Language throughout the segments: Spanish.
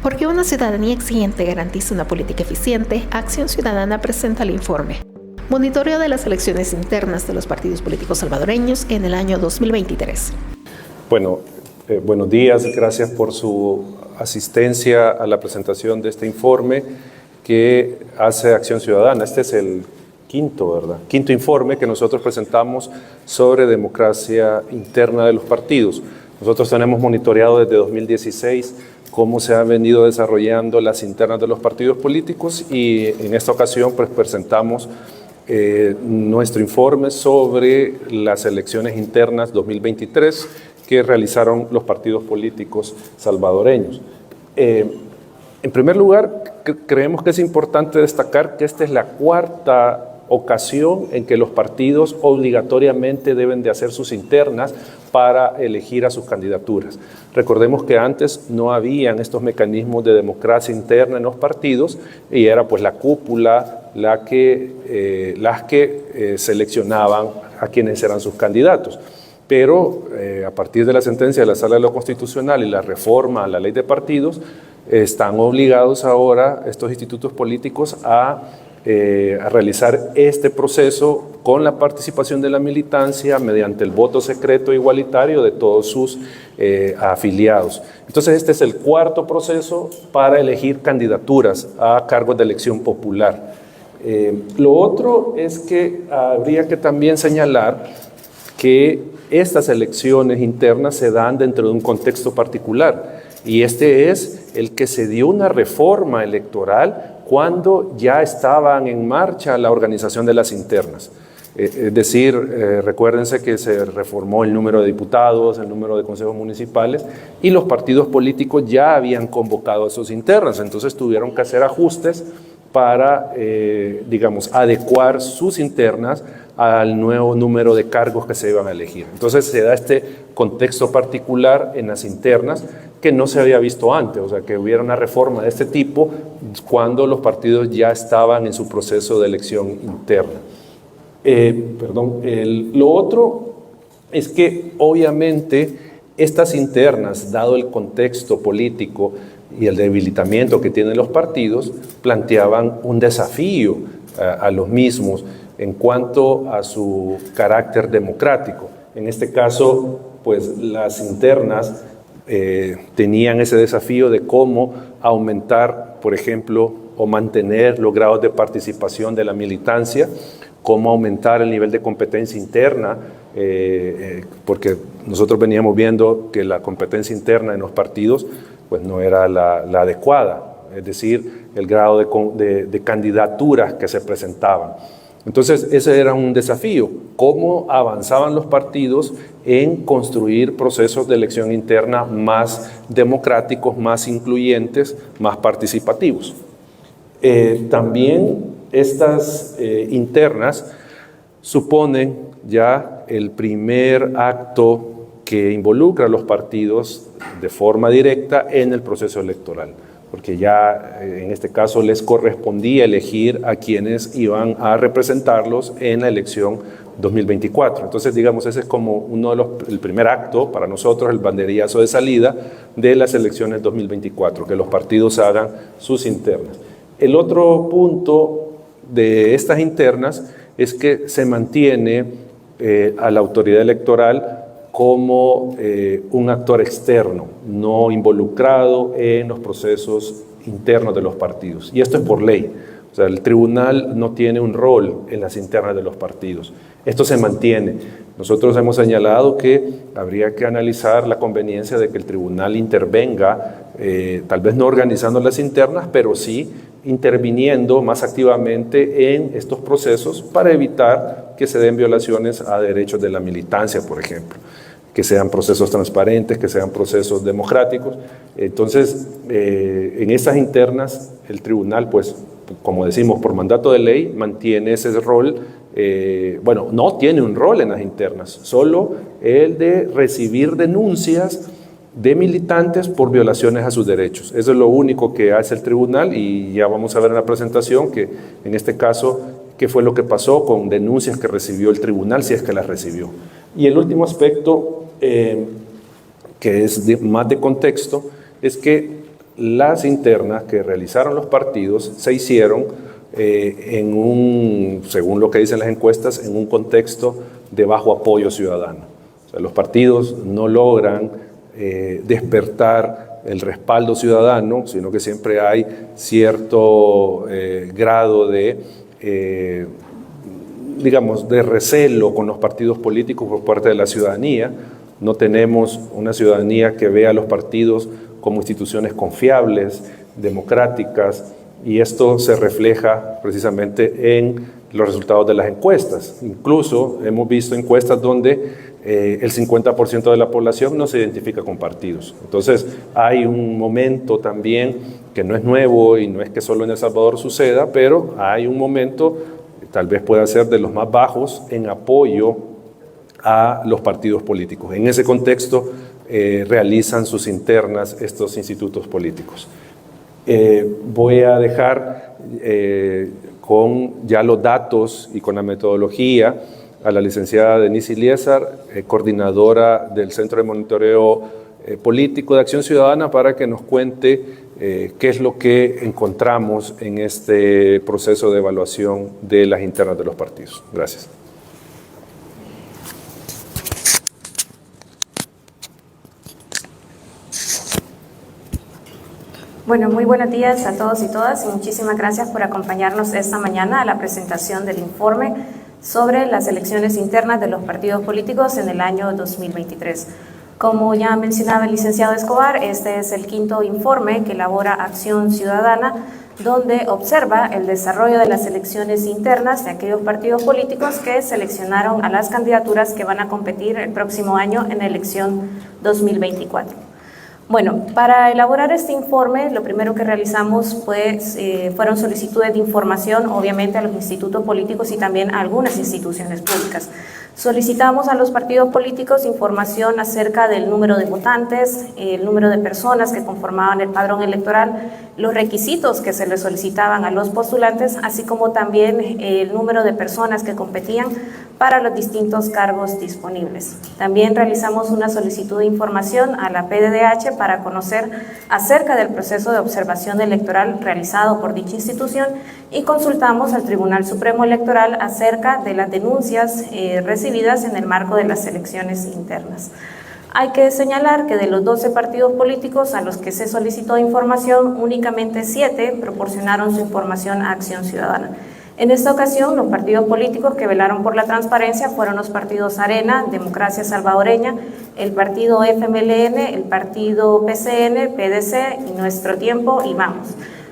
Porque una ciudadanía exigente garantiza una política eficiente, Acción Ciudadana presenta el informe Monitoreo de las elecciones internas de los partidos políticos salvadoreños en el año 2023. Bueno, buenos días, gracias por su asistencia a la presentación de este informe que hace Acción Ciudadana. Este es el quinto informe que nosotros presentamos sobre democracia interna de los partidos. Nosotros tenemos monitoreado desde 2016 cómo se han venido desarrollando las internas de los partidos políticos y en esta ocasión pues presentamos nuestro informe sobre las elecciones internas 2023 que realizaron los partidos políticos salvadoreños. En primer lugar, creemos que es importante destacar que esta es la cuarta ocasión en que los partidos obligatoriamente deben de hacer sus internas para elegir a sus candidaturas. Recordemos que antes no habían estos mecanismos de democracia interna en los partidos y era pues la cúpula las que seleccionaban a quienes eran sus candidatos. Pero a partir de la sentencia de la Sala de lo Constitucional y la reforma a la ley de partidos, están obligados ahora estos institutos políticos a realizar este proceso con la participación de la militancia mediante el voto secreto igualitario de todos sus afiliados. Entonces este es el cuarto proceso para elegir candidaturas a cargos de elección popular. Lo otro es que habría que también señalar que estas elecciones internas se dan dentro de un contexto particular y este es el que se dio una reforma electoral cuando ya estaban en marcha la organización de las internas. Es decir, recuérdense que se reformó el número de diputados, el número de consejos municipales y los partidos políticos ya habían convocado a sus internas, entonces tuvieron que hacer ajustes para, adecuar sus internas al nuevo número de cargos que se iban a elegir. Entonces se da este contexto particular en las internas que no se había visto antes, o sea, que hubiera una reforma de este tipo cuando los partidos ya estaban en su proceso de elección interna. Lo otro es que obviamente estas internas, dado el contexto político y el debilitamiento que tienen los partidos, planteaban un desafío a los mismos en cuanto a su carácter democrático. En este caso, pues las internas tenían ese desafío de cómo aumentar, por ejemplo, o mantener los grados de participación de la militancia, cómo aumentar el nivel de competencia interna, porque nosotros veníamos viendo que la competencia interna en los partidos pues no era la adecuada, es decir, el grado de candidaturas que se presentaban. Entonces ese era un desafío, cómo avanzaban los partidos en construir procesos de elección interna más democráticos, más incluyentes, más participativos. También estas internas suponen ya el primer acto que involucra a los partidos de forma directa en el proceso electoral, porque ya en este caso les correspondía elegir a quienes iban a representarlos en la elección 2024. Entonces, digamos, ese es como el primer acto para nosotros, el banderillazo de salida de las elecciones 2024, que los partidos hagan sus internas. El otro punto de estas internas es que se mantiene a la autoridad electoral como un actor externo, no involucrado en los procesos internos de los partidos. Y esto es por ley. O sea, el tribunal no tiene un rol en las internas de los partidos. Esto se mantiene. Nosotros hemos señalado que habría que analizar la conveniencia de que el tribunal intervenga, tal vez no organizando las internas, pero sí interviniendo más activamente en estos procesos para evitar que se den violaciones a derechos de la militancia, por ejemplo, que sean procesos transparentes, que sean procesos democráticos. Entonces, en esas internas, el tribunal, pues, como decimos, por mandato de ley, mantiene ese rol, no tiene un rol en las internas, solo el de recibir denuncias de militantes por violaciones a sus derechos. Eso es lo único que hace el tribunal y ya vamos a ver en la presentación que en este caso qué fue lo que pasó con denuncias que recibió el tribunal, si es que las recibió. Y el último aspecto que es más de contexto es que las internas que realizaron los partidos se hicieron según lo que dicen las encuestas, en un contexto de bajo apoyo ciudadano. O sea, los partidos no logran despertar el respaldo ciudadano, sino que siempre hay cierto grado de, digamos, de recelo con los partidos políticos por parte de la ciudadanía. No tenemos una ciudadanía que vea a los partidos como instituciones confiables, democráticas, y esto se refleja precisamente en los resultados de las encuestas. Incluso hemos visto encuestas donde el 50% de la población no se identifica con partidos. Entonces hay un momento también que no es nuevo y no es que solo en El Salvador suceda, pero hay un momento, tal vez pueda ser de los más bajos, en apoyo a los partidos políticos. En ese contexto realizan sus internas estos institutos políticos. Voy a dejar con ya los datos y con la metodología a la licenciada Denise Iliesar, coordinadora del Centro de Monitoreo Político de Acción Ciudadana, para que nos cuente qué es lo que encontramos en este proceso de evaluación de las internas de los partidos. Gracias. Bueno, muy buenos días a todos y todas y muchísimas gracias por acompañarnos esta mañana a la presentación del informe sobre las elecciones internas de los partidos políticos en el año 2023. Como ya mencionaba el licenciado Escobar, este es el quinto informe que elabora Acción Ciudadana, donde observa el desarrollo de las elecciones internas de aquellos partidos políticos que seleccionaron a las candidaturas que van a competir el próximo año en la elección 2024. Bueno, para elaborar este informe, lo primero que realizamos fueron solicitudes de información, obviamente a los institutos políticos y también a algunas instituciones públicas. Solicitamos a los partidos políticos información acerca del número de votantes, el número de personas que conformaban el padrón electoral, los requisitos que se les solicitaban a los postulantes, así como también el número de personas que competían para los distintos cargos disponibles. También realizamos una solicitud de información a la PDDH para conocer acerca del proceso de observación electoral realizado por dicha institución y consultamos al Tribunal Supremo Electoral acerca de las denuncias recibidas en el marco de las elecciones internas. Hay que señalar que de los 12 partidos políticos a los que se solicitó información, únicamente 7 proporcionaron su información a Acción Ciudadana. En esta ocasión, los partidos políticos que velaron por la transparencia fueron los partidos Arena, Democracia Salvadoreña, el partido FMLN, el partido PCN, PDC y Nuestro Tiempo y Vamos.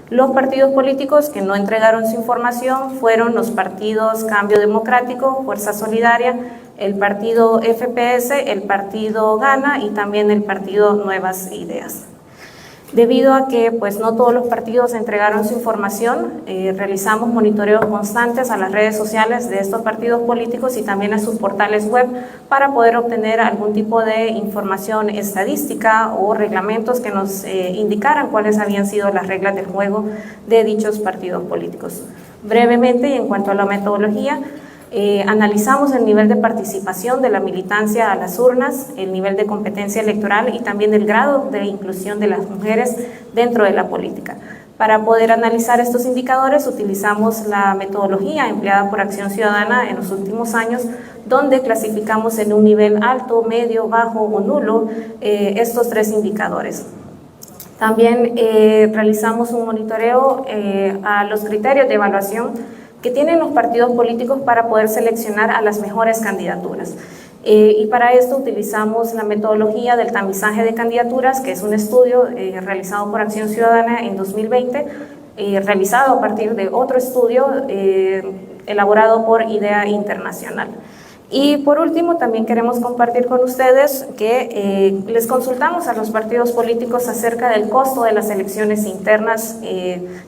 Los partidos políticos que no entregaron su información fueron los partidos Cambio Democrático, Fuerza Solidaria, el partido FPS, el partido Gana y también el partido Nuevas Ideas. Debido a que no todos los partidos entregaron su información, realizamos monitoreos constantes a las redes sociales de estos partidos políticos y también a sus portales web para poder obtener algún tipo de información estadística o reglamentos que nos indicaran cuáles habían sido las reglas del juego de dichos partidos políticos. Brevemente, y en cuanto a la metodología, analizamos el nivel de participación de la militancia a las urnas, el nivel de competencia electoral y también el grado de inclusión de las mujeres dentro de la política. Para poder analizar estos indicadores utilizamos la metodología empleada por Acción Ciudadana en los últimos años, donde clasificamos en un nivel alto, medio, bajo o nulo estos 3 indicadores. También realizamos un monitoreo a los criterios de evaluación que tienen los partidos políticos para poder seleccionar a las mejores candidaturas. Y para esto utilizamos la metodología del tamizaje de candidaturas, que es un estudio realizado por Acción Ciudadana en 2020, realizado a partir de otro estudio elaborado por IDEA Internacional. Y por último, también queremos compartir con ustedes que les consultamos a los partidos políticos acerca del costo de las elecciones internas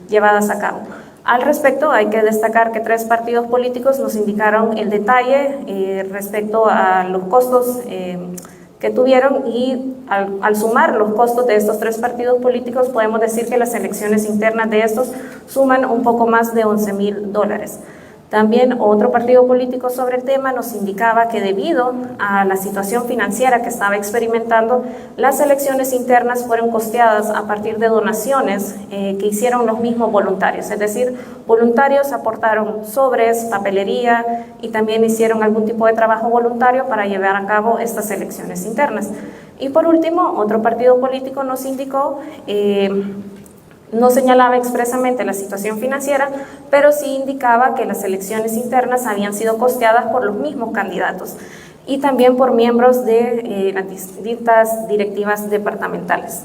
llevadas a cabo. Al respecto, hay que destacar que 3 partidos políticos nos indicaron el detalle respecto a los costos que tuvieron y al sumar los costos de estos 3 partidos políticos podemos decir que las elecciones internas de estos suman un poco más de $11,000. También otro partido político sobre el tema nos indicaba que debido a la situación financiera que estaba experimentando, las elecciones internas fueron costeadas a partir de donaciones que hicieron los mismos voluntarios, es decir, voluntarios aportaron sobres, papelería y también hicieron algún tipo de trabajo voluntario para llevar a cabo estas elecciones internas. Y por último, otro partido político nos indicó no señalaba expresamente la situación financiera, pero sí indicaba que las elecciones internas habían sido costeadas por los mismos candidatos y también por miembros de las distintas directivas departamentales.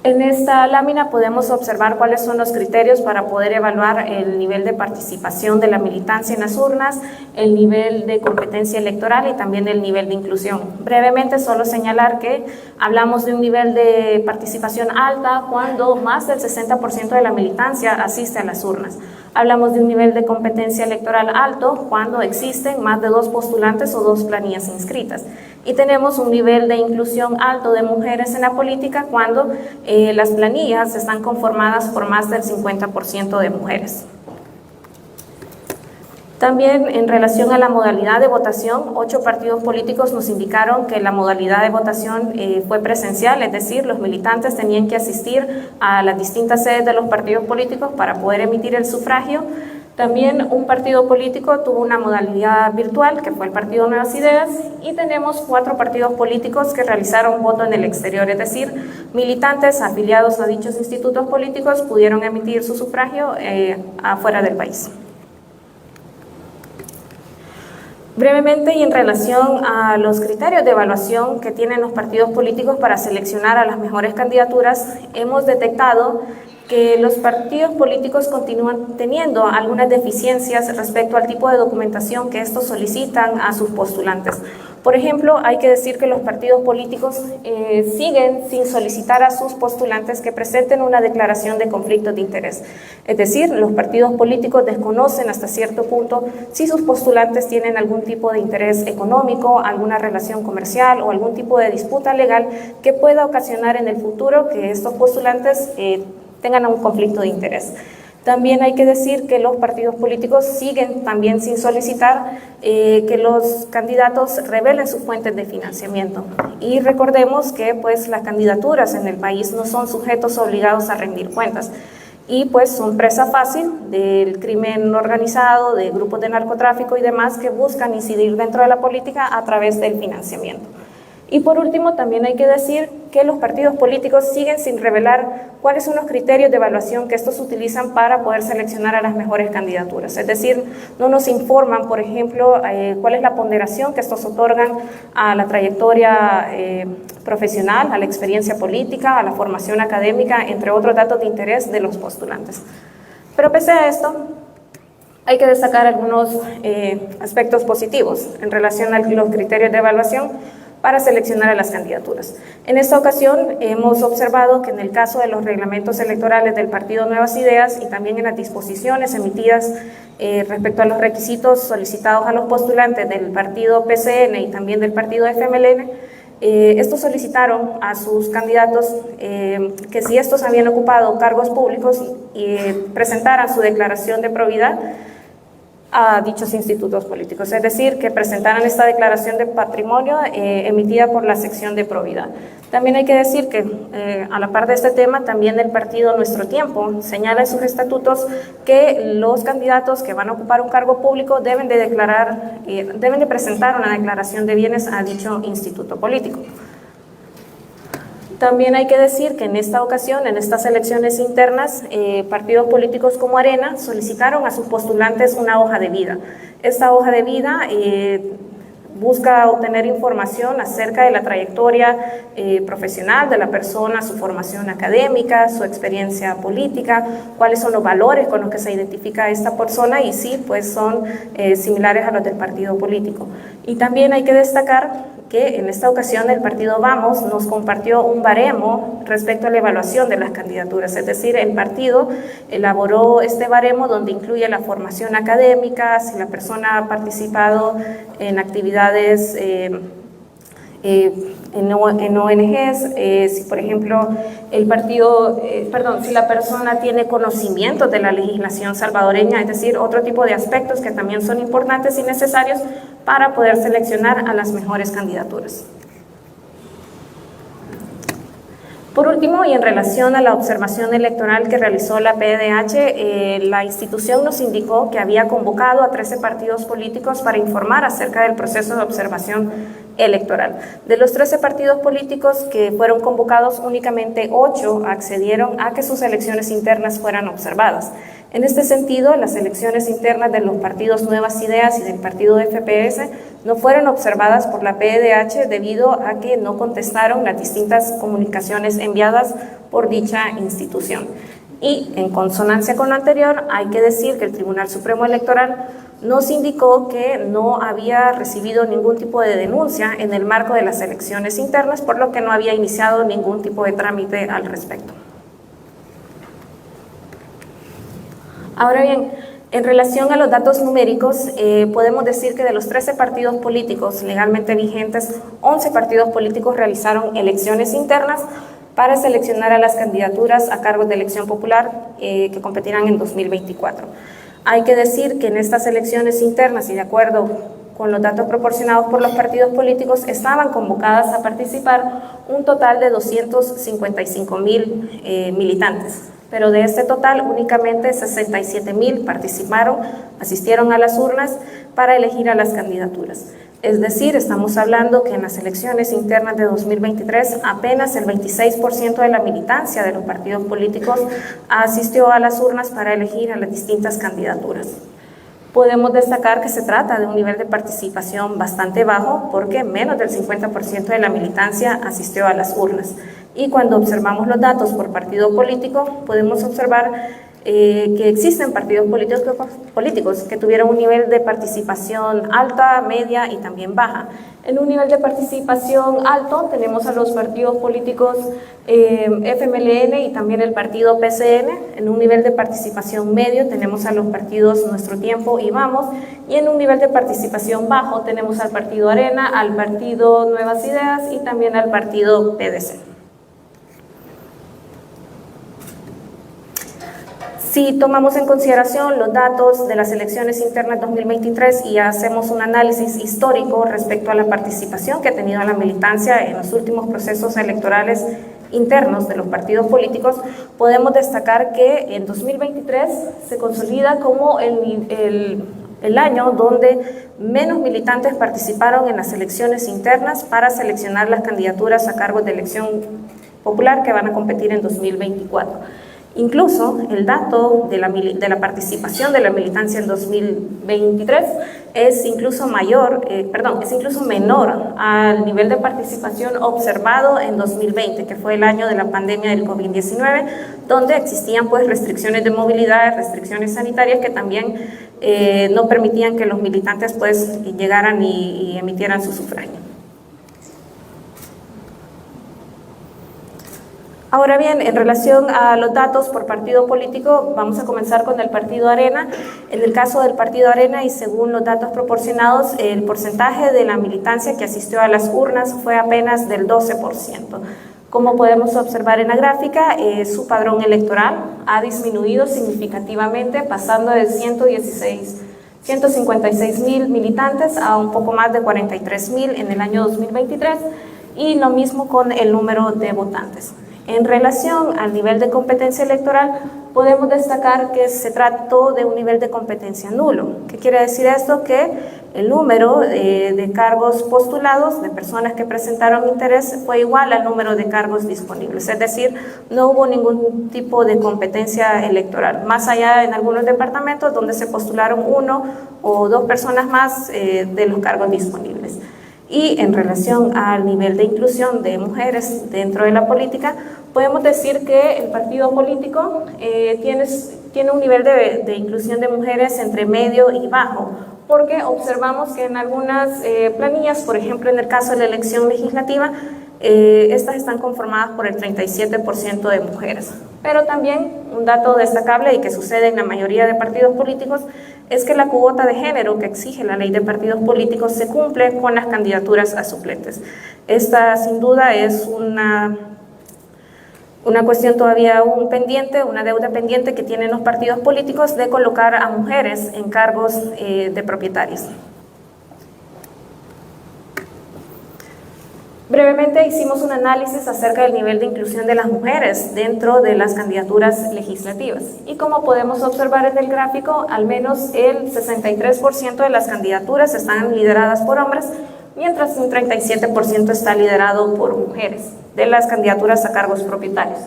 En esta lámina podemos observar cuáles son los criterios para poder evaluar el nivel de participación de la militancia en las urnas, el nivel de competencia electoral y también el nivel de inclusión. Brevemente, solo señalar que hablamos de un nivel de participación alta cuando más del 60% de la militancia asiste a las urnas. Hablamos de un nivel de competencia electoral alto cuando existen más de 2 postulantes o 2 planillas inscritas. Y tenemos un nivel de inclusión alto de mujeres en la política cuando las planillas están conformadas por más del 50% de mujeres. También en relación a la modalidad de votación, 8 partidos políticos nos indicaron que la modalidad de votación fue presencial, es decir, los militantes tenían que asistir a las distintas sedes de los partidos políticos para poder emitir el sufragio. También un partido político tuvo una modalidad virtual, que fue el Partido Nuevas Ideas, y tenemos 4 partidos políticos que realizaron voto en el exterior, es decir, militantes afiliados a dichos institutos políticos pudieron emitir su sufragio afuera del país. Brevemente, y en relación a los criterios de evaluación que tienen los partidos políticos para seleccionar a las mejores candidaturas, hemos detectado que los partidos políticos continúan teniendo algunas deficiencias respecto al tipo de documentación que estos solicitan a sus postulantes. Por ejemplo, hay que decir que los partidos políticos siguen sin solicitar a sus postulantes que presenten una declaración de conflicto de interés. Es decir, los partidos políticos desconocen hasta cierto punto si sus postulantes tienen algún tipo de interés económico, alguna relación comercial o algún tipo de disputa legal que pueda ocasionar en el futuro que estos postulantes tengan un conflicto de interés. También hay que decir que los partidos políticos siguen también sin solicitar que los candidatos revelen sus fuentes de financiamiento. Y recordemos que pues, las candidaturas en el país no son sujetos obligados a rendir cuentas y pues son presa fácil del crimen organizado, de grupos de narcotráfico y demás que buscan incidir dentro de la política a través del financiamiento. Y por último, también hay que decir que los partidos políticos siguen sin revelar cuáles son los criterios de evaluación que estos utilizan para poder seleccionar a las mejores candidaturas. Es decir, no nos informan, por ejemplo, cuál es la ponderación que estos otorgan a la trayectoria profesional, a la experiencia política, a la formación académica, entre otros datos de interés de los postulantes. Pero pese a esto, hay que destacar algunos aspectos positivos en relación a los criterios de evaluación para seleccionar a las candidaturas. En esta ocasión hemos observado que en el caso de los reglamentos electorales del Partido Nuevas Ideas y también en las disposiciones emitidas respecto a los requisitos solicitados a los postulantes del partido PCN y también del partido FMLN, estos solicitaron a sus candidatos que si estos habían ocupado cargos públicos presentaran su declaración de probidad a dichos institutos políticos, es decir, que presentaran esta declaración de patrimonio emitida por la sección de probidad. También hay que decir que a la par de este tema, también el partido Nuestro Tiempo señala en sus estatutos que los candidatos que van a ocupar un cargo público deben de presentar una declaración de bienes a dicho instituto político. También hay que decir que en esta ocasión, en estas elecciones internas, partidos políticos como Arena solicitaron a sus postulantes una hoja de vida. Esta hoja de vida busca obtener información acerca de la trayectoria profesional de la persona, su formación académica, su experiencia política, cuáles son los valores con los que se identifica esta persona y si pues son similares a los del partido político. Y también hay que destacar que en esta ocasión el partido Vamos nos compartió un baremo respecto a la evaluación de las candidaturas, es decir, el partido elaboró este baremo donde incluye la formación académica, si la persona ha participado en actividades en ONGs, si por ejemplo si la persona tiene conocimiento de la legislación salvadoreña, es decir, otro tipo de aspectos que también son importantes y necesarios para poder seleccionar a las mejores candidaturas. Por último, y en relación a la observación electoral que realizó la PDH, la institución nos indicó que había convocado a 13 partidos políticos para informar acerca del proceso de observación electoral. De los 13 partidos políticos que fueron convocados, únicamente 8 accedieron a que sus elecciones internas fueran observadas. En este sentido, las elecciones internas de los partidos Nuevas Ideas y del partido FPS no fueron observadas por la PDH debido a que no contestaron las distintas comunicaciones enviadas por dicha institución. Y en consonancia con lo anterior, hay que decir que el Tribunal Supremo Electoral nos indicó que no había recibido ningún tipo de denuncia en el marco de las elecciones internas, por lo que no había iniciado ningún tipo de trámite al respecto. Ahora bien, en relación a los datos numéricos, podemos decir que de los 13 partidos políticos legalmente vigentes, 11 partidos políticos realizaron elecciones internas para seleccionar a las candidaturas a cargos de elección popular que competirán en 2024. Hay que decir que en estas elecciones internas, y de acuerdo con los datos proporcionados por los partidos políticos, estaban convocadas a participar un total de 255,000 militantes. Pero de este total únicamente 67,000 asistieron a las urnas para elegir a las candidaturas. Es decir, estamos hablando que en las elecciones internas de 2023 apenas el 26% de la militancia de los partidos políticos asistió a las urnas para elegir a las distintas candidaturas. Podemos destacar que se trata de un nivel de participación bastante bajo porque menos del 50% de la militancia asistió a las urnas. Y cuando observamos los datos por partido político, podemos observar que existen partidos políticos que tuvieron un nivel de participación alta, media y también baja. En un nivel de participación alto tenemos a los partidos políticos FMLN y también el partido PCN. En un nivel de participación medio tenemos a los partidos Nuestro Tiempo y Vamos. Y en un nivel de participación bajo tenemos al partido Arena, al partido Nuevas Ideas y también al partido PDC. Si tomamos en consideración los datos de las elecciones internas 2023 y hacemos un análisis histórico respecto a la participación que ha tenido la militancia en los últimos procesos electorales internos de los partidos políticos, podemos destacar que en 2023 se consolida como el año donde menos militantes participaron en las elecciones internas para seleccionar las candidaturas a cargos de elección popular que van a competir en 2024. Incluso el dato de la participación de la militancia en 2023 es incluso menor al nivel de participación observado en 2020, que fue el año de la pandemia del COVID-19, donde existían restricciones de movilidad, restricciones sanitarias que también no permitían que los militantes llegaran y emitieran su sufragio. Ahora bien, en relación a los datos por partido político, vamos a comenzar con el partido Arena. En el caso del partido Arena y según los datos proporcionados, el porcentaje de la militancia que asistió a las urnas fue apenas del 12%. Como podemos observar en la gráfica, su padrón electoral ha disminuido significativamente, pasando de 156,000 militantes a un poco más de 43,000 en el año 2023 y lo mismo con el número de votantes. En relación al nivel de competencia electoral, podemos destacar que se trató de un nivel de competencia nulo. ¿Qué quiere decir esto? Que el número de cargos postulados, de personas que presentaron interés, fue igual al número de cargos disponibles. Es decir, no hubo ningún tipo de competencia electoral, más allá en algunos departamentos donde se postularon 1 o 2 personas más de los cargos disponibles. Y en relación al nivel de inclusión de mujeres dentro de la política, podemos decir que el partido político tiene un nivel de inclusión de mujeres entre medio y bajo, porque observamos que en algunas planillas, por ejemplo en el caso de la elección legislativa, estas están conformadas por el 37% de mujeres. Pero también un dato destacable y que sucede en la mayoría de partidos políticos es que la cuota de género que exige la ley de partidos políticos se cumple con las candidaturas a suplentes. Esta sin duda es una cuestión todavía aún pendiente, una deuda pendiente que tienen los partidos políticos de colocar a mujeres en cargos de propietarios. Brevemente hicimos un análisis acerca del nivel de inclusión de las mujeres dentro de las candidaturas legislativas y como podemos observar en el gráfico, al menos el 63% de las candidaturas están lideradas por hombres, mientras un 37% está liderado por mujeres de las candidaturas a cargos propietarios.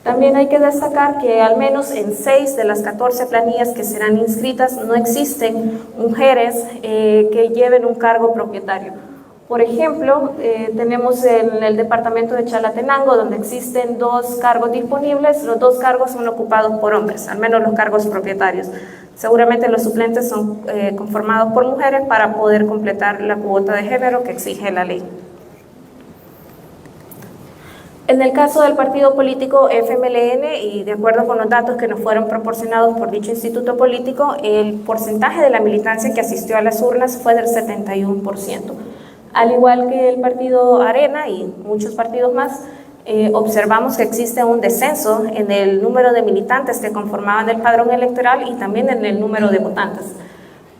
También hay que destacar que al menos en 6 de las 14 planillas que serán inscritas no existen mujeres que lleven un cargo propietario. Por ejemplo, tenemos en el departamento de Chalatenango, donde existen 2 cargos disponibles, los 2 cargos son ocupados por hombres, al menos los cargos propietarios. Seguramente los suplentes son conformados por mujeres para poder completar la cuota de género que exige la ley. En el caso del partido político FMLN, y de acuerdo con los datos que nos fueron proporcionados por dicho instituto político, el porcentaje de la militancia que asistió a las urnas fue del 71%. Al igual que el partido Arena y muchos partidos más, observamos que existe un descenso en el número de militantes que conformaban el padrón electoral y también en el número de votantes.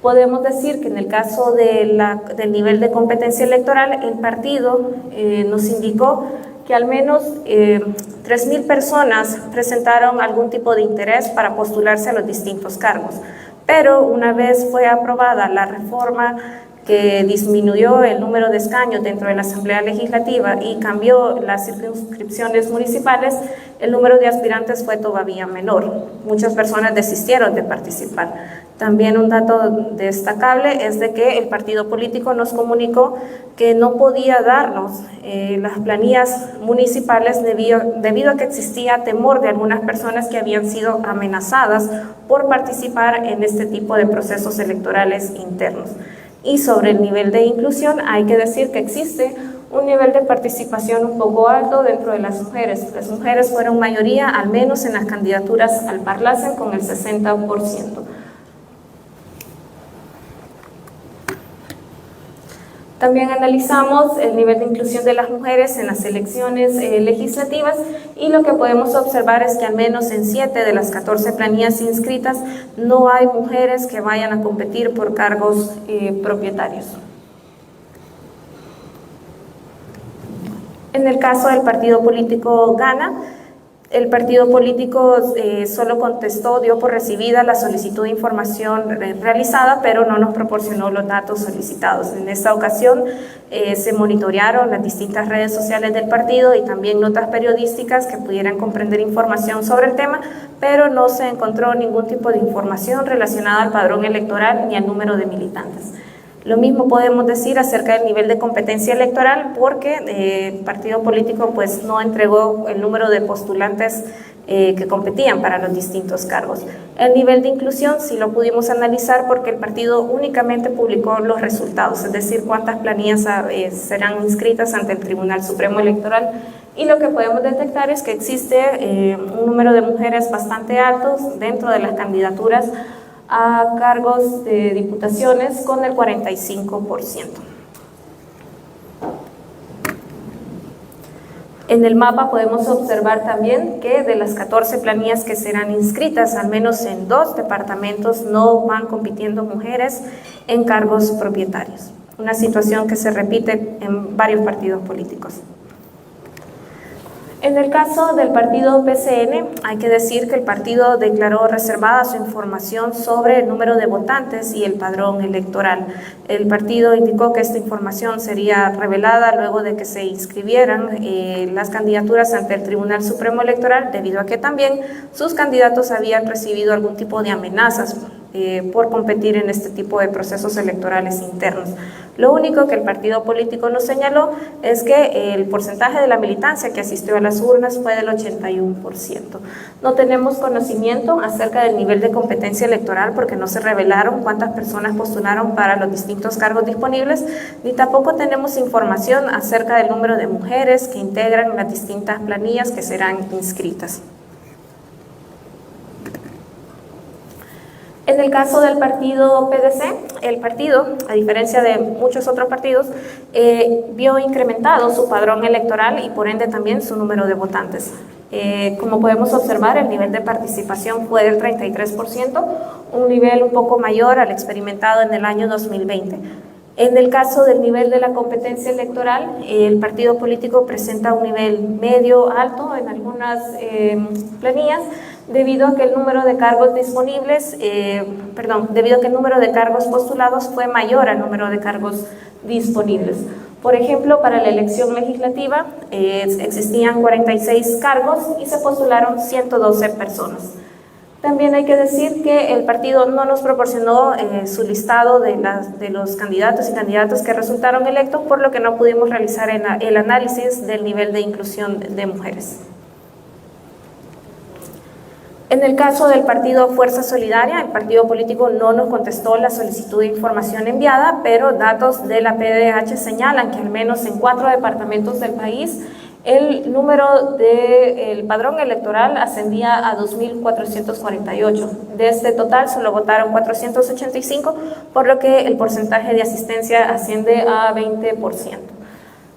Podemos decir que en el caso del nivel de competencia electoral, el partido nos indicó que al menos 3.000 personas presentaron algún tipo de interés para postularse a los distintos cargos. Pero una vez fue aprobada la reforma que disminuyó el número de escaños dentro de la Asamblea Legislativa y cambió las circunscripciones municipales, el número de aspirantes fue todavía menor. Muchas personas desistieron de participar. También un dato destacable es de que el partido político nos comunicó que no podía darnos las planillas municipales debido a que existía temor de algunas personas que habían sido amenazadas por participar en este tipo de procesos electorales internos. Y sobre el nivel de inclusión hay que decir que existe un nivel de participación un poco alto dentro de las mujeres. Las mujeres fueron mayoría, al menos en las candidaturas al Parlacen, con el 60%. También analizamos el nivel de inclusión de las mujeres en las elecciones legislativas y lo que podemos observar es que al menos en 7 de las 14 planillas inscritas no hay mujeres que vayan a competir por cargos propietarios. En el caso del partido político Gana, el partido político solo contestó, dio por recibida la solicitud de información realizada, pero no nos proporcionó los datos solicitados. En esta ocasión se monitorearon las distintas redes sociales del partido y también notas periodísticas que pudieran comprender información sobre el tema, pero no se encontró ningún tipo de información relacionada al padrón electoral ni al número de militantes. Lo mismo podemos decir acerca del nivel de competencia electoral porque el partido político pues, no entregó el número de postulantes que competían para los distintos cargos. El nivel de inclusión sí lo pudimos analizar porque el partido únicamente publicó los resultados, es decir, cuántas planillas serán inscritas ante el Tribunal Supremo Electoral. Y lo que podemos detectar es que existe un número de mujeres bastante altos dentro de las candidaturas a cargos de diputaciones con el 45%. En el mapa podemos observar también que de las 14 planillas que serán inscritas, al menos en 2 departamentos no van compitiendo mujeres en cargos propietarios. Una situación que se repite en varios partidos políticos. En el caso del partido PCN, hay que decir que el partido declaró reservada su información sobre el número de votantes y el padrón electoral. El partido indicó que esta información sería revelada luego de que se inscribieran las candidaturas ante el Tribunal Supremo Electoral, debido a que también sus candidatos habían recibido algún tipo de amenazas por competir en este tipo de procesos electorales internos. Lo único que el partido político nos señaló es que el porcentaje de la militancia que asistió a las urnas fue del 81%. No tenemos conocimiento acerca del nivel de competencia electoral porque no se revelaron cuántas personas postularon para los distintos cargos disponibles, ni tampoco tenemos información acerca del número de mujeres que integran las distintas planillas que serán inscritas. En el caso del partido PDC, el partido, a diferencia de muchos otros partidos, vio incrementado su padrón electoral y por ende también su número de votantes. Como podemos observar, el nivel de participación fue del 33%, un nivel un poco mayor al experimentado en el año 2020. En el caso del nivel de la competencia electoral, el partido político presenta un nivel medio alto en algunas planillas, debido a que el número de cargos disponibles, debido a que el número de cargos postulados fue mayor al número de cargos disponibles. Por ejemplo, para la elección legislativa existían 46 cargos y se postularon 112 personas. También hay que decir que el partido no nos proporcionó su listado de los candidatos y candidatas que resultaron electos, por lo que no pudimos realizar el análisis del nivel de inclusión de mujeres. En el caso del partido Fuerza Solidaria, el partido político no nos contestó la solicitud de información enviada, pero datos de la PDH señalan que al menos en 4 departamentos del país el número del padrón electoral ascendía a 2.448. De este total solo votaron 485, por lo que el porcentaje de asistencia asciende a 20%.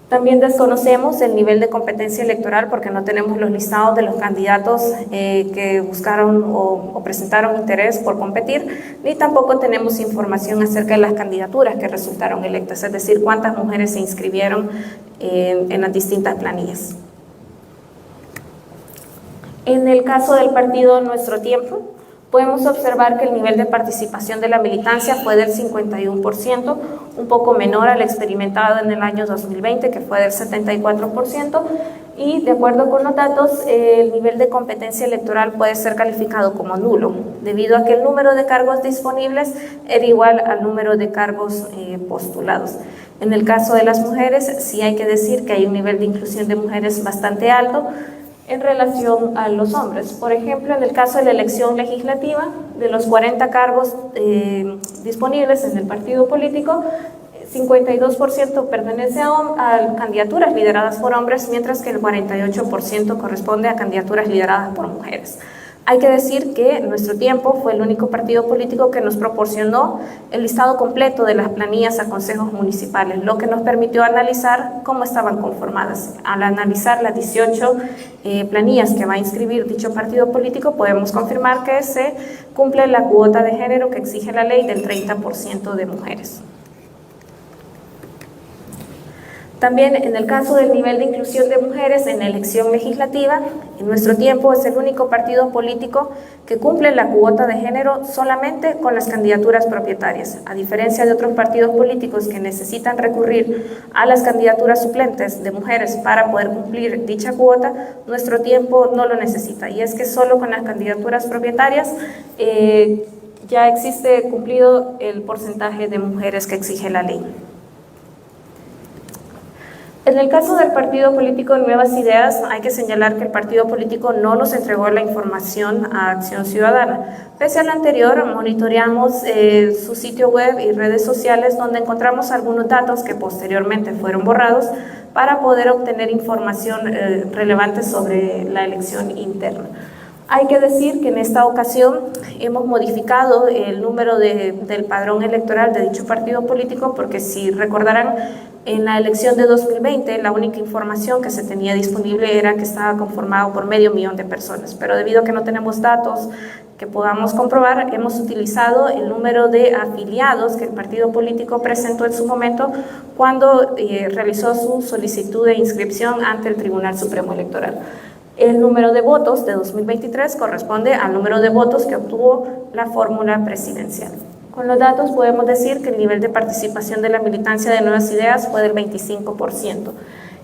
También desconocemos el nivel de competencia electoral porque no tenemos los listados de los candidatos que buscaron o presentaron interés por competir, ni tampoco tenemos información acerca de las candidaturas que resultaron electas, es decir, cuántas mujeres se inscribieron en las distintas planillas. En el caso del partido Nuestro Tiempo, podemos observar que el nivel de participación de la militancia fue del 51%, un poco menor al experimentado en el año 2020, que fue del 74%, y de acuerdo con los datos, el nivel de competencia electoral puede ser calificado como nulo, debido a que el número de cargos disponibles era igual al número de cargos postulados. En el caso de las mujeres, sí hay que decir que hay un nivel de inclusión de mujeres bastante alto en relación a los hombres. Por ejemplo, en el caso de la elección legislativa, de los 40 cargos disponibles en el partido político, 52% pertenece a candidaturas lideradas por hombres, mientras que el 48% corresponde a candidaturas lideradas por mujeres. Hay que decir que Nuestro Tiempo fue el único partido político que nos proporcionó el listado completo de las planillas a consejos municipales, lo que nos permitió analizar cómo estaban conformadas. Al analizar las 18 planillas que va a inscribir dicho partido político, podemos confirmar que se cumple la cuota de género que exige la ley del 30% de mujeres. También en el caso del nivel de inclusión de mujeres en la elección legislativa, en Nuestro Tiempo es el único partido político que cumple la cuota de género solamente con las candidaturas propietarias. A diferencia de otros partidos políticos que necesitan recurrir a las candidaturas suplentes de mujeres para poder cumplir dicha cuota, Nuestro Tiempo no lo necesita. Y es que solo con las candidaturas propietarias ya existe cumplido el porcentaje de mujeres que exige la ley. En el caso del partido político Nuevas Ideas, hay que señalar que el partido político no nos entregó la información a Acción Ciudadana. Pese a lo anterior, monitoreamos su sitio web y redes sociales, donde encontramos algunos datos que posteriormente fueron borrados para poder obtener información relevante sobre la elección interna. Hay que decir que en esta ocasión hemos modificado el número del padrón electoral de dicho partido político, porque si recordarán, en la elección de 2020 la única información que se tenía disponible era que estaba conformado por 500,000 de personas, pero debido a que no tenemos datos que podamos comprobar, hemos utilizado el número de afiliados que el partido político presentó en su momento cuando realizó su solicitud de inscripción ante el Tribunal Supremo Electoral. El número de votos de 2023 corresponde al número de votos que obtuvo la fórmula presidencial. Con los datos podemos decir que el nivel de participación de la militancia de Nuevas Ideas fue del 25%.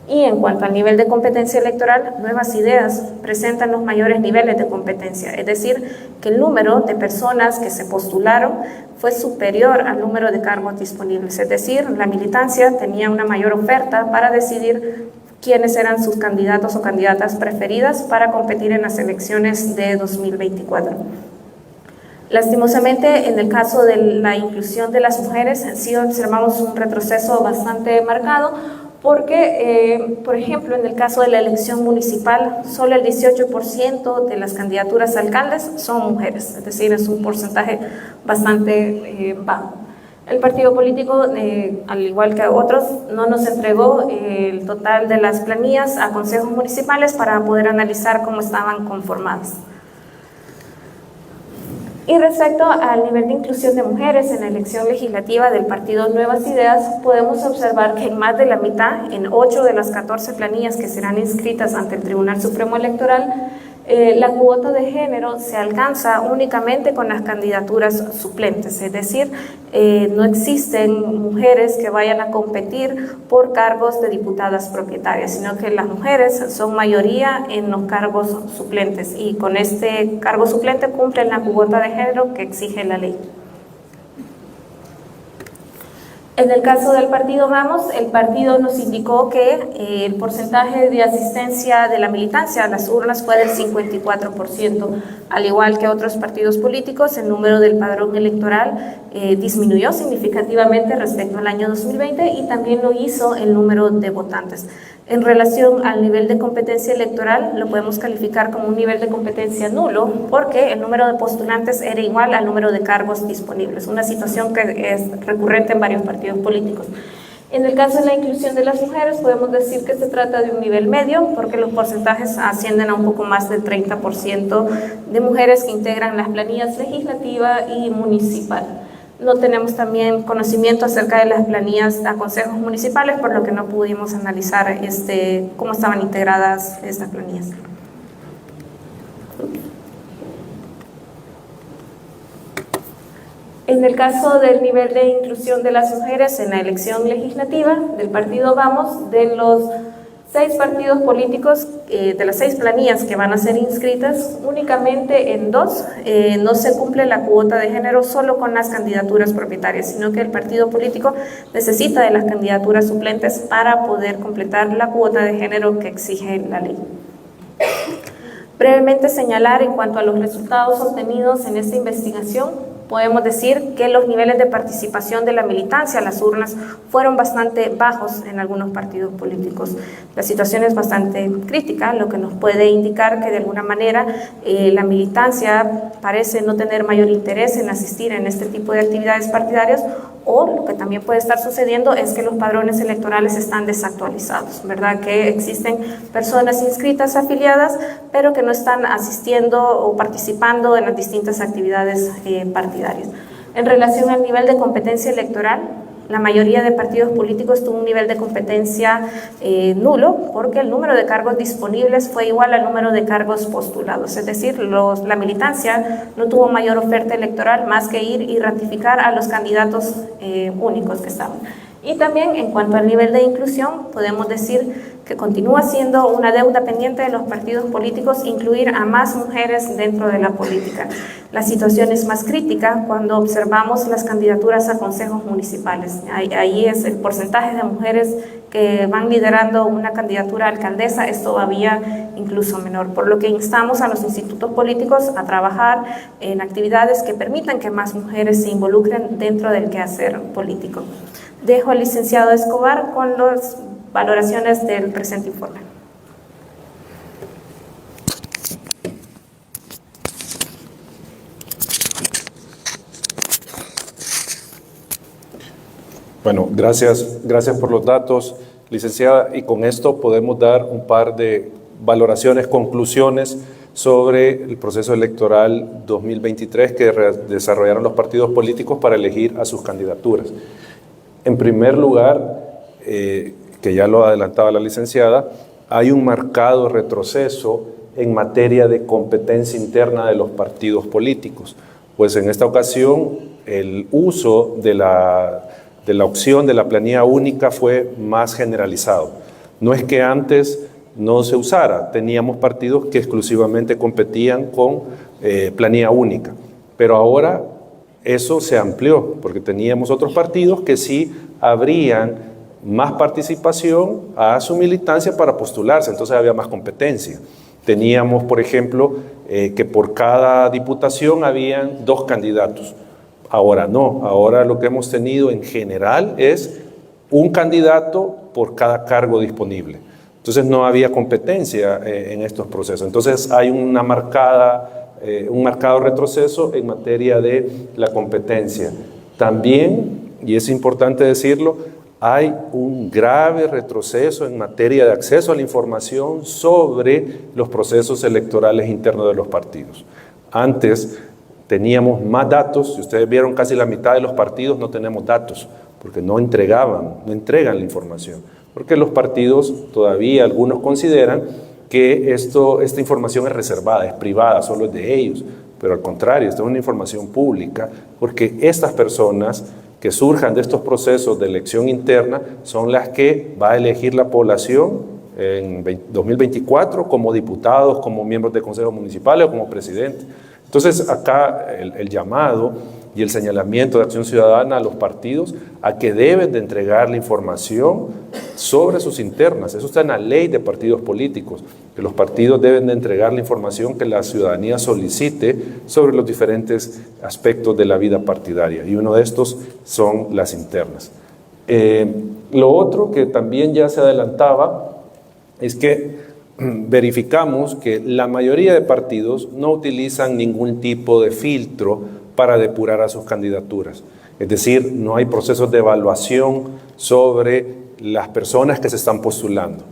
Y en cuanto al nivel de competencia electoral, Nuevas Ideas presentan los mayores niveles de competencia, es decir, que el número de personas que se postularon fue superior al número de cargos disponibles, es decir, la militancia tenía una mayor oferta para decidir quiénes eran sus candidatos o candidatas preferidas para competir en las elecciones de 2024. Lastimosamente, en el caso de la inclusión de las mujeres, sí observamos un retroceso bastante marcado, porque, por ejemplo, en el caso de la elección municipal, solo el 18% de las candidaturas a alcaldes son mujeres, es decir, es un porcentaje bastante bajo. El partido político, al igual que a otros, no nos entregó el total de las planillas a consejos municipales para poder analizar cómo estaban conformadas. Y respecto al nivel de inclusión de mujeres en la elección legislativa del partido Nuevas Ideas, podemos observar que en más de la mitad, en 8 de las 14 planillas que serán inscritas ante el Tribunal Supremo Electoral, la cuota de género se alcanza únicamente con las candidaturas suplentes, es decir, no existen mujeres que vayan a competir por cargos de diputadas propietarias, sino que las mujeres son mayoría en los cargos suplentes y con este cargo suplente cumplen la cuota de género que exige la ley. En el caso del partido Vamos, el partido nos indicó que el porcentaje de asistencia de la militancia a las urnas fue del 54%. Al igual que otros partidos políticos, el número del padrón electoral disminuyó significativamente respecto al año 2020 y también lo hizo el número de votantes. En relación al nivel de competencia electoral, lo podemos calificar como un nivel de competencia nulo porque el número de postulantes era igual al número de cargos disponibles, una situación que es recurrente en varios partidos políticos. En el caso de la inclusión de las mujeres, podemos decir que se trata de un nivel medio porque los porcentajes ascienden a un poco más del 30% de mujeres que integran las planillas legislativa y municipal. No tenemos también conocimiento acerca de las planillas a consejos municipales, por lo que no pudimos analizar cómo estaban integradas estas planillas. En el caso del nivel de inclusión de las mujeres en la elección legislativa del partido Vamos, de los 6 partidos políticos, de las 6 planillas que van a ser inscritas, únicamente en 2 no se cumple la cuota de género solo con las candidaturas propietarias, sino que el partido político necesita de las candidaturas suplentes para poder completar la cuota de género que exige la ley. Brevemente señalar en cuanto a los resultados obtenidos en esta investigación, podemos decir que los niveles de participación de la militancia a las urnas fueron bastante bajos en algunos partidos políticos. La situación es bastante crítica, lo que nos puede indicar que de alguna manera la militancia parece no tener mayor interés en asistir en este tipo de actividades partidarias, o lo que también puede estar sucediendo es que los padrones electorales están desactualizados, ¿verdad? Que existen personas inscritas, afiliadas, pero que no están asistiendo o participando en las distintas actividades partidarias. En relación al nivel de competencia electoral, la mayoría de partidos políticos tuvo un nivel de competencia nulo, porque el número de cargos disponibles fue igual al número de cargos postulados, es decir, la militancia no tuvo mayor oferta electoral más que ir y ratificar a los candidatos únicos que estaban. Y también en cuanto al nivel de inclusión, podemos decir que continúa siendo una deuda pendiente de los partidos políticos incluir a más mujeres dentro de la política. La situación es más crítica cuando observamos las candidaturas a consejos municipales. Ahí es el porcentaje de mujeres que van liderando una candidatura a alcaldesa es todavía incluso menor, por lo que instamos a los institutos políticos a trabajar en actividades que permitan que más mujeres se involucren dentro del quehacer político. Dejo al licenciado Escobar con las valoraciones del presente informe. Bueno, gracias por los datos, licenciada, y con esto podemos dar un par de valoraciones, conclusiones sobre el proceso electoral 2023 que desarrollaron los partidos políticos para elegir a sus candidaturas. En primer lugar, que ya lo adelantaba la licenciada, hay un marcado retroceso en materia de competencia interna de los partidos políticos, pues en esta ocasión el uso de la opción de la planilla única fue más generalizado. No es que antes no se usara, teníamos partidos que exclusivamente competían con planilla única, pero ahora eso se amplió, porque teníamos otros partidos que sí abrían más participación a su militancia para postularse, entonces había más competencia. Teníamos, por ejemplo, que por cada diputación habían 2 candidatos. Ahora no, ahora lo que hemos tenido en general es un candidato por cada cargo disponible. Entonces no había competencia en estos procesos. Entonces hay un marcado retroceso en materia de la competencia. También, y es importante decirlo, hay un grave retroceso en materia de acceso a la información sobre los procesos electorales internos de los partidos. Antes teníamos más datos. Si ustedes vieron, casi la mitad de los partidos no tenemos datos, porque no entregan la información. Porque los partidos todavía, algunos consideran que esta información es reservada, es privada, solo es de ellos. Pero al contrario, esta es una información pública, porque estas personas que surjan de estos procesos de elección interna son las que va a elegir la población en 2024 como diputados, como miembros de consejos municipales o como presidente. Entonces acá el llamado y el señalamiento de Acción Ciudadana a los partidos a que deben de entregar la información sobre sus internas. Eso está en la ley de partidos políticos, que los partidos deben de entregar la información que la ciudadanía solicite sobre los diferentes aspectos de la vida partidaria, y uno de estos son las internas. Lo otro que también ya se adelantaba es que verificamos que la mayoría de partidos no utilizan ningún tipo de filtro para depurar a sus candidaturas. Es decir, no hay procesos de evaluación sobre las personas que se están postulando.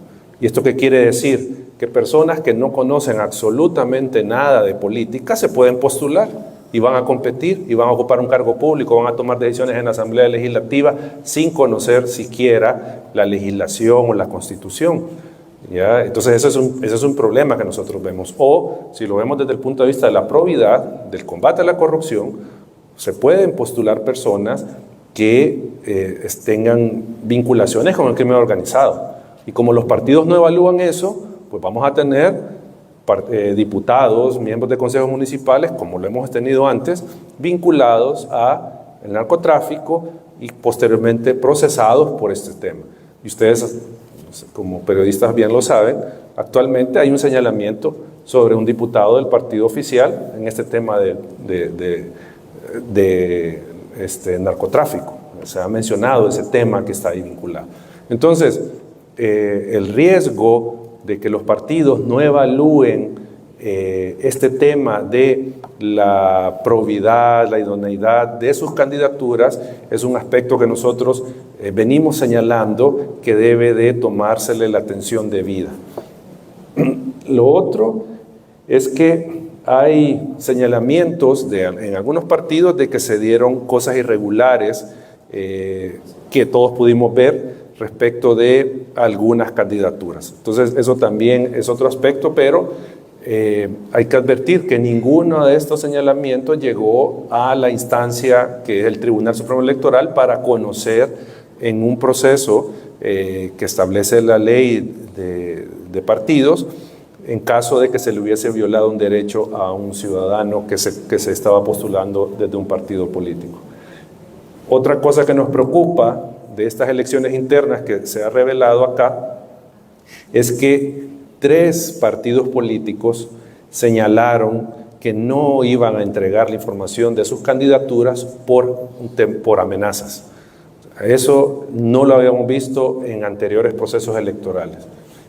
¿Y esto qué quiere decir? Que personas que no conocen absolutamente nada de política se pueden postular y van a competir y van a ocupar un cargo público, van a tomar decisiones en la Asamblea Legislativa sin conocer siquiera la legislación o la Constitución. ¿Ya? Entonces ese es un problema que nosotros vemos. O si lo vemos desde el punto de vista de la probidad, del combate a la corrupción, se pueden postular personas que tengan vinculaciones con el crimen organizado. Y como los partidos no evalúan eso, pues vamos a tener diputados, miembros de consejos municipales, como lo hemos tenido antes, vinculados al narcotráfico y posteriormente procesados por este tema. Y ustedes, como periodistas bien lo saben, actualmente hay un señalamiento sobre un diputado del partido oficial en este tema de narcotráfico. Se ha mencionado ese tema que está ahí vinculado. Entonces, el riesgo de que los partidos no evalúen este tema de la probidad, la idoneidad de sus candidaturas es un aspecto que nosotros venimos señalando que debe de tomársele la atención debida. Lo otro es que hay señalamientos en algunos partidos de que se dieron cosas irregulares que todos pudimos ver respecto de algunas candidaturas. Entonces eso también es otro aspecto, pero hay que advertir que ninguno de estos señalamientos llegó a la instancia que es el Tribunal Supremo Electoral para conocer en un proceso que establece la ley de partidos en caso de que se le hubiese violado un derecho a un ciudadano que se estaba postulando desde un partido político. Otra cosa que nos preocupa de estas elecciones internas que se ha revelado acá es que 3 partidos políticos señalaron que no iban a entregar la información de sus candidaturas por amenazas. Eso no lo habíamos visto en anteriores procesos electorales.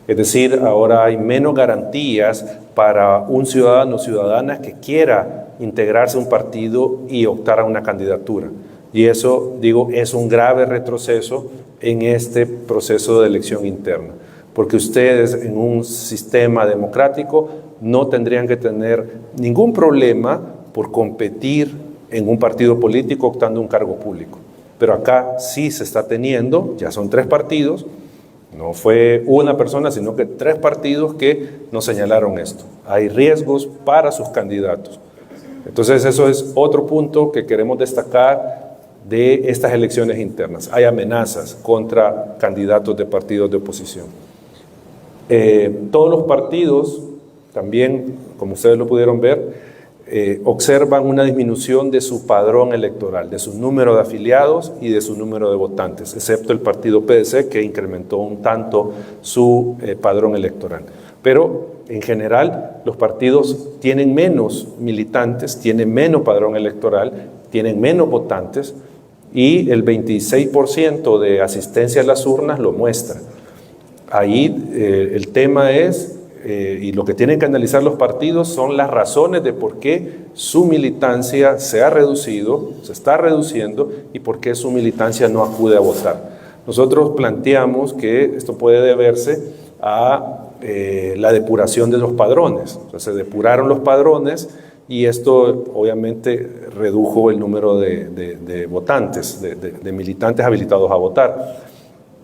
Es decir, ahora hay menos garantías para un ciudadano o ciudadana que quiera integrarse a un partido y optar a una candidatura. Y eso, digo, es un grave retroceso en este proceso de elección interna. Porque ustedes en un sistema democrático no tendrían que tener ningún problema por competir en un partido político optando un cargo público. Pero acá sí se está teniendo, ya son 3 partidos, no fue una persona, sino que 3 partidos que nos señalaron esto. Hay riesgos para sus candidatos. Entonces eso es otro punto que queremos destacar de estas elecciones internas. Hay amenazas contra candidatos de partidos de oposición. Todos los partidos, también, como ustedes lo pudieron ver, observan una disminución de su padrón electoral, de su número de afiliados y de su número de votantes, excepto el partido PDC, que incrementó un tanto su padrón electoral. Pero en general los partidos tienen menos militantes, tienen menos padrón electoral, tienen menos votantes, y el 26% de asistencia a las urnas lo muestra. Ahí el tema es, y lo que tienen que analizar los partidos son las razones de por qué su militancia se ha reducido, se está reduciendo, y por qué su militancia no acude a votar. Nosotros planteamos que esto puede deberse a la depuración de los padrones. O sea, se depuraron los padrones y esto obviamente redujo el número de votantes, de militantes habilitados a votar.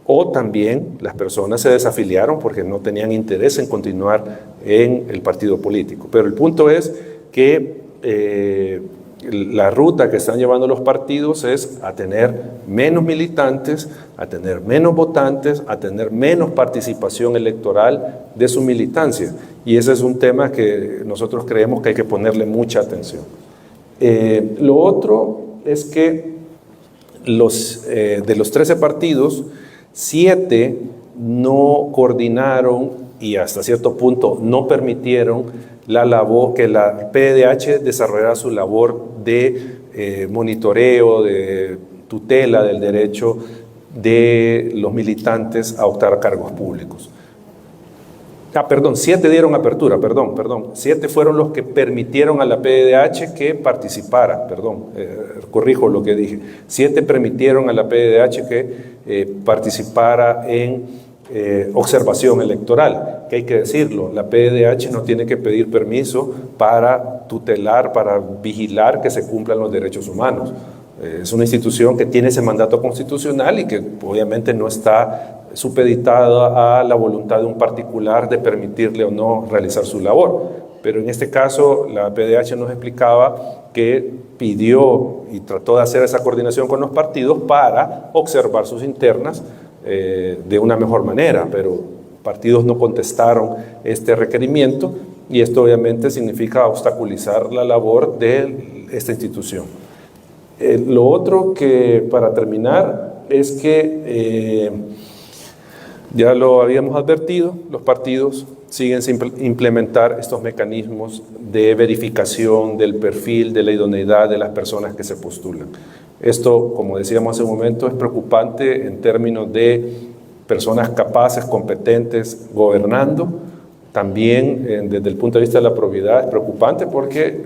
O también las personas se desafiliaron porque no tenían interés en continuar en el partido político. Pero el punto es que la ruta que están llevando los partidos es a tener menos militantes, a tener menos votantes, a tener menos participación electoral de su militancia. Y ese es un tema que nosotros creemos que hay que ponerle mucha atención. Lo otro es que de los 13 partidos, 7 no coordinaron y hasta cierto punto no permitieron la labor, que la PDH desarrollara su labor de monitoreo, de tutela del derecho de los militantes a optar a cargos públicos. 7 dieron apertura, 7 fueron los que permitieron a la PDH que participara, corrijo lo que dije, 7 permitieron a la PDH que participara en observación electoral, que hay que decirlo, la PDH no tiene que pedir permiso para tutelar, para vigilar que se cumplan los derechos humanos. Es una institución que tiene ese mandato constitucional y que obviamente no está supeditada a la voluntad de un particular de permitirle o no realizar su labor. Pero en este caso la PDH nos explicaba que pidió y trató de hacer esa coordinación con los partidos para observar sus internas de una mejor manera, pero partidos no contestaron este requerimiento y esto obviamente significa obstaculizar la labor de esta institución. Lo otro que, para terminar, es que ya lo habíamos advertido, los partidos siguen sin implementar estos mecanismos de verificación del perfil, de la idoneidad de las personas que se postulan. Esto, como decíamos hace un momento, es preocupante en términos de personas capaces, competentes, gobernando. También desde el punto de vista de la probidad es preocupante porque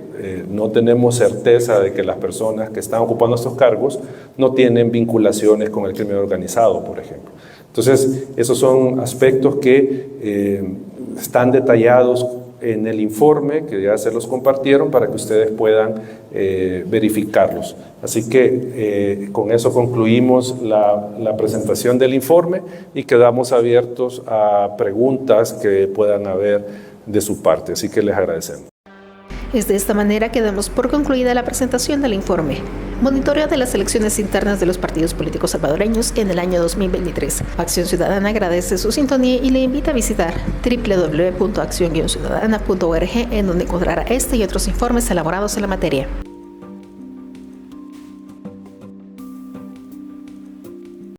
no tenemos certeza de que las personas que están ocupando estos cargos no tienen vinculaciones con el crimen organizado, por ejemplo. Entonces, esos son aspectos que están detallados en el informe, que ya se los compartieron para que ustedes puedan verificarlos. Así que con eso concluimos la presentación del informe y quedamos abiertos a preguntas que puedan haber de su parte. Así que les agradecemos. Es de esta manera que damos por concluida la presentación del informe. Monitoreo de las elecciones internas de los partidos políticos salvadoreños en el año 2023. Acción Ciudadana agradece su sintonía y le invita a visitar www.accion-ciudadana.org, en donde encontrará este y otros informes elaborados en la materia.